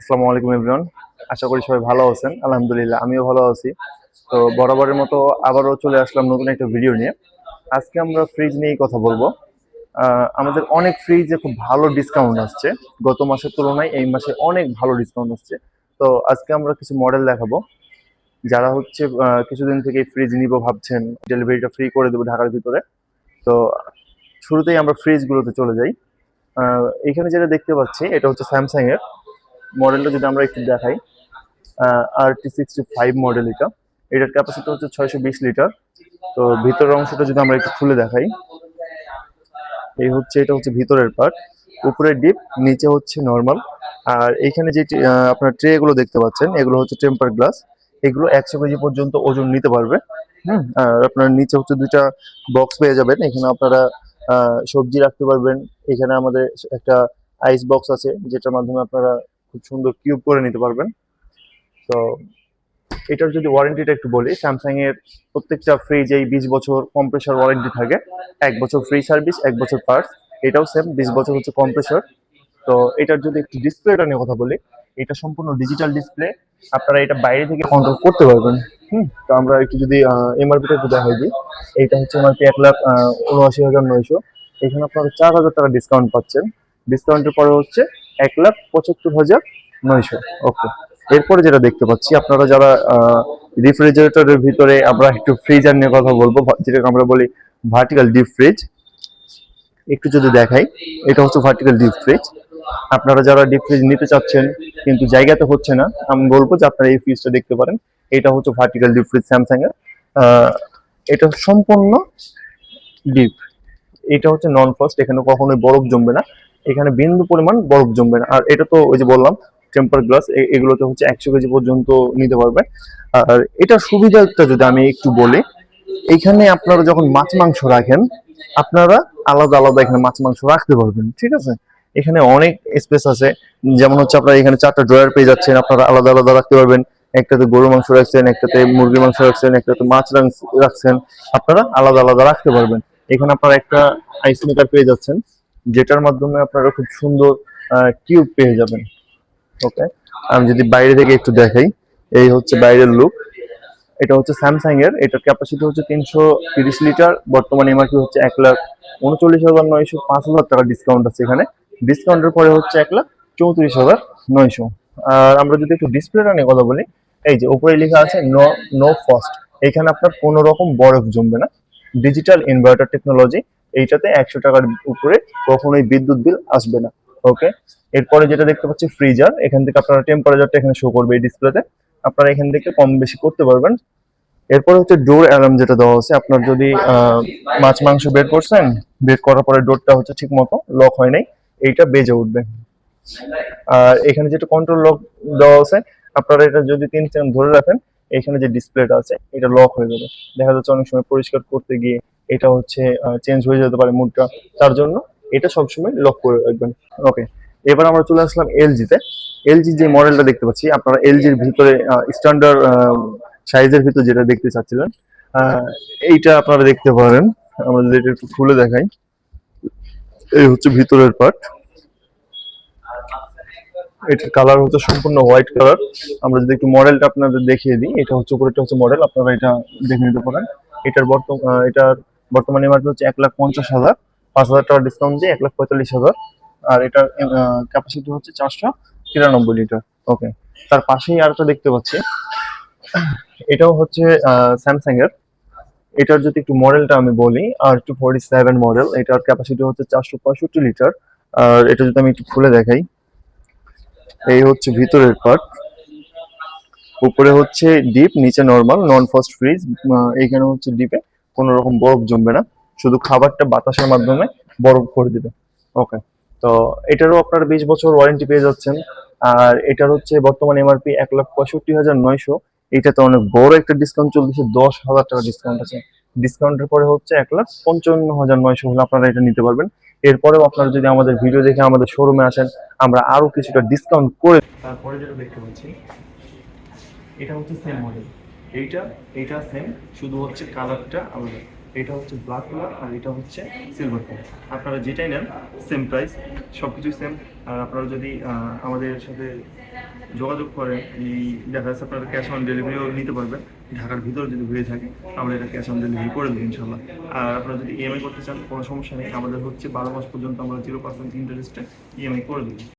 আসসালামু আলাইকুম এভরিওয়ান। আশা করি সবাই ভালো আছেন। আলহামদুলিল্লাহ আমিও ভালো আছি। তো বরাবরের মতো আবারও চলে আসলাম নতুন একটা ভিডিও নিয়ে। আজকে আমরা ফ্রিজ নিয়েই কথা বলবো। আমাদের অনেক ফ্রিজে খুব ভালো ডিসকাউন্ট আসছে। গত মাসের তুলনায় এই মাসে অনেক ভালো ডিসকাউন্ট আসছে। তো আজকে আমরা কিছু মডেল দেখাবো। যারা হচ্ছে কিছুদিন থেকে ফ্রিজ নিব ভাবছেন, ডেলিভারিটা ফ্রি করে দেবো ঢাকার ভিতরে। তো শুরুতেই আমরা ফ্রিজগুলোতে চলে যাই। এখানে যেটা দেখতে পাচ্ছি এটা হচ্ছে স্যামসাং এর মডেলটা। যদি আমরা একটু দেখাই, RT65 মডেল। এটার ক্যাপাসিটি হচ্ছে 620 লিটার। তো ভিতরের অংশটা যদি আমরা একটু খুলে দেখাই, এটা হচ্ছে ভিতরের পার্ট। উপরে ডিপ, নিচে হচ্ছে নর্মাল। আর এইখানে যে আপনার ট্রে গুলো দেখতে পাচ্ছেন, এগুলো হচ্ছে টেম্পার গ্লাস। এগুলো 100 কেজি পর্যন্ত ওজন নিতে পারবে। আর আপনার নিচে হচ্ছে দুইটা বক্স পেয়ে যাবেন। এখানে আপনারা সবজি রাখতে পারবেন। এখানে আমাদের একটা আইস বক্স আছে, যেটার মাধ্যমে আপনারা খুব সুন্দর কিউব করে নিতে পারবেন। তো এটার যদি ওয়ারেন্টিটা একটু বলি, স্যামসাং এর প্রত্যেকটা ফ্রিজেই 20 বছর কম্প্রেসর ওয়ারেন্টি থাকে। 1 বছর ফ্রি সার্ভিস, 1 বছর পার্টস। এটাও সেম, 20 বছর হচ্ছে কম্প্রেসর। তো এটার যদি একটু ডিসপ্লেটা নিয়ে কথা বলি, এটা সম্পূর্ণ ডিজিটাল ডিসপ্লে। আপনারা এটা বাইরে থেকে কন্ট্রোল করতে পারবেন। তো আমরা একটু যদি এমআরপিটা একটু দেখাই দিই। এইটা হচ্ছে এমআরপি 1,79,900। এখানে আপনারা 4,000 টাকা ডিসকাউন্ট পাচ্ছেন। ডিসকাউন্টের পরে হচ্ছে 1,75,900। ওকে। এরপরে যেটা দেখতে পাচ্ছি, আপনারা যারা রেফ্রিজারেটরের ভিতরে, আমরা একটু ফ্রিজার নিয়ে কথা বলবো, যেটাকে আমরা বলি ভার্টিক্যাল ডিপ ফ্রিজ। একটু যদি দেখাই, এটা হচ্ছে ভার্টিক্যাল ডিপ ফ্রিজ। আপনারা যারা ডিপ ফ্রিজ নিতে চাচ্ছেন কিন্তু জায়গাতে হচ্ছে না, আমি বলবো যে আপনারা এই ফ্রিজটা দেখতে পারেন। এটা হচ্ছে ভার্টিক্যাল ডিপ ফ্রিজ স্যামসাং এর। এটা সম্পূর্ণ ডিপ। এটা হচ্ছে নন ফ্রস্ট, এখানে কখনোই বরফ জমবে না। এখানে বিন্দু পরিমাণ বরফ জমবে না। আর এটা তো ওই যে বললাম টেম্পার গ্লাস, এগুলোতে হচ্ছে 100 কেজি পর্যন্ত নিতে পারবে। আর এটা সুবিধাটা যদি আমি একটু বলি, এখানে আপনারা যখন মাছ মাংস রাখেন, আপনারা আলাদা আলাদা এখানে মাছ মাংস রাখতে পারবেন। ঠিক আছে, এখানে অনেক স্পেস আছে। যেমন হচ্ছে আপনারা এখানে 4টা ড্রয়ার পেয়ে যাচ্ছেন, আপনারা আলাদা আলাদা রাখতে পারবেন। একটাতে গরু মাংস রাখছেন, একটাতে মুরগির মাংস রাখছেন, একটাতে মাছ রাখছেন। আপনারা আলাদা আলাদা রাখতে পারবেন। এখানে আপনারা একটা আইস মেকার পেয়ে যাচ্ছেন, যেটার মাধ্যমে আপনারা খুব সুন্দর কিউব পেয়ে যাবেন। ওকে। আমি যদি বাইরে থেকে একটু দেখাই, এই হচ্ছে বাইরের লুক। এটা হচ্ছে স্যামসাং এর। এটার ক্যাপাসিটি হচ্ছে 330 লিটার। বর্তমানে এমআরপি হচ্ছে 1,39,900। 5,000 টাকা ডিসকাউন্ট আছে এখানে। ডিসকাউন্টের পরে হচ্ছে 1,34,900। আর আমরা যদি একটু ডিসপ্লেটা নিয়ে কথা বলি, এই যে উপরে লেখা আছে নো নো ফ্রস্ট। এখানে আপনার কোনো রকম বরফ জমবে না। Digital inverter technology. এইটাতে 100 টাকার উপরে কখনোই বিদ্যুৎ বিল আসবে না। ওকে। এরপরে যেটা দেখতে পাচ্ছি ফ্রিজার। এখান থেকে আপনারা টেম্পারেচারটা এখানে শো করবে এই ডিসপ্লেতে। আপনারা এখান থেকে কম বেশি করতে পারবেন। এরপরে হচ্ছে ডোর অ্যালার্ম যেটা দেওয়া আছে। আপনার যদি মাছ মাংস বের করছেন, বের করার পরে ডোরটা হচ্ছে ঠিক মতো লক হয় নাই, এইটা বেজে উঠবে। আর এখানে যেটা কন্ট্রোল লক দেওয়া আছে, আপনারা এটা যদি 3 সেকেন্ড ধরে রাখেন, এখানে যে ডিসপ্লেটা আছে এটা লক হয়ে যাবে। দেখা যাচ্ছে অনেক সময় পরিষ্কার করতে গিয়ে এটা হচ্ছে চেঞ্জ হয়ে যেতে পারে মুডটা। তার জন্য এটা সবসময় লক করে রাখবেন। ওকে। এবার আমরা চলে আসলাম এলজিতে। এলজি যে মডেলটা দেখতে পাচ্ছি, আপনারা এলজির ভিতরে স্ট্যান্ডার্ড সাইজের ভিতরে যেটা দেখতে চাচ্ছিলেন, এইটা আপনারা দেখতে পারেন। আমরা যদি এটা একটু খুলে দেখাই, এই হচ্ছে ভিতরের পার্ট। এটার কালার হচ্ছে সম্পূর্ণ হোয়াইট কালার। আমরা যদি একটু মডেলটা আপনাদের দেখিয়ে দিই, এটা হচ্ছে উপরেটা হচ্ছে মডেল, আপনারা এটা দেখে নিতে পারেন। এটার বর্তমানে এমআরপি হচ্ছে 1,50,000। 5,000 টাকা ডিসকাউন্ট দিয়ে 1,45,000। আর এটার ক্যাপাসিটি হচ্ছে 493 লিটার। ওকে। তার পাশেই আরেকটা দেখতে পাচ্ছি, এটাও হচ্ছে স্যামসাং এর। এটার যদি একটু মডেলটা আমি বলি, R247 মডেল। এটার ক্যাপাসিটি হচ্ছে 465 লিটার। আর এটা যদি আমি একটু খুলে দেখাই, এই হচ্ছে ভিতরের পার্ট। উপরে হচ্ছে ডিপ, নিচে নরমাল নন ফ্রস্ট ফ্রিজ। এখানে হচ্ছে ডিপে কোনো রকম বরফ জমবে না, শুধু খাবারটা বাতাসের মাধ্যমে বরফ করে দিবে। ওকে। তো এটারও আপনারা 20 বছর ওয়ারেন্টি পেয়ে যাচ্ছেন। আর এটার হচ্ছে বর্তমানে এমআরপি 1,65,900। এটাতে অনেক বড় একটা ডিসকাউন্ট চলতেছে, 10,000 টাকা ডিসকাউন্ট আছে। ডিসকাউন্টের পরে হচ্ছে 1,55,900 হলে আপনারা এটা নিতে পারবেন। এরপরেও আপনারা যদি আমাদের ভিডিও দেখে আমাদের শোরুমে আসেন, আমরা আরো কিছুটা ডিসকাউন্ট করে। তারপরে যেটা দেখতে পাচ্ছি, এটা হচ্ছে সেম মডেল। এইটা এইটা সেম, শুধু হচ্ছে কালারটা আলাদা। এটা হচ্ছে ব্ল্যাক কালার আর এটা হচ্ছে সিলভার কালার। আপনারা যেটাই নেন সেম প্রাইস, সব কিছুই সেম। আর আপনারা যদি আমাদের সাথে যোগাযোগ করেন, এই দেখা যাচ্ছে আপনারা ক্যাশ অন ডেলিভারিও নিতে পারবেন। ঢাকার ভিতরে যদি হয়ে থাকে আমরা এটা ক্যাশ অন ডেলিভারি করে দেবো ইনশাল্লাহ। আর আপনারা যদি ইএমআই করতে চান কোনো সমস্যা নেই, আমাদের হচ্ছে 12 মাস পর্যন্ত আমরা 0% ইন্টারেস্টে ইএমআই করে দেবো।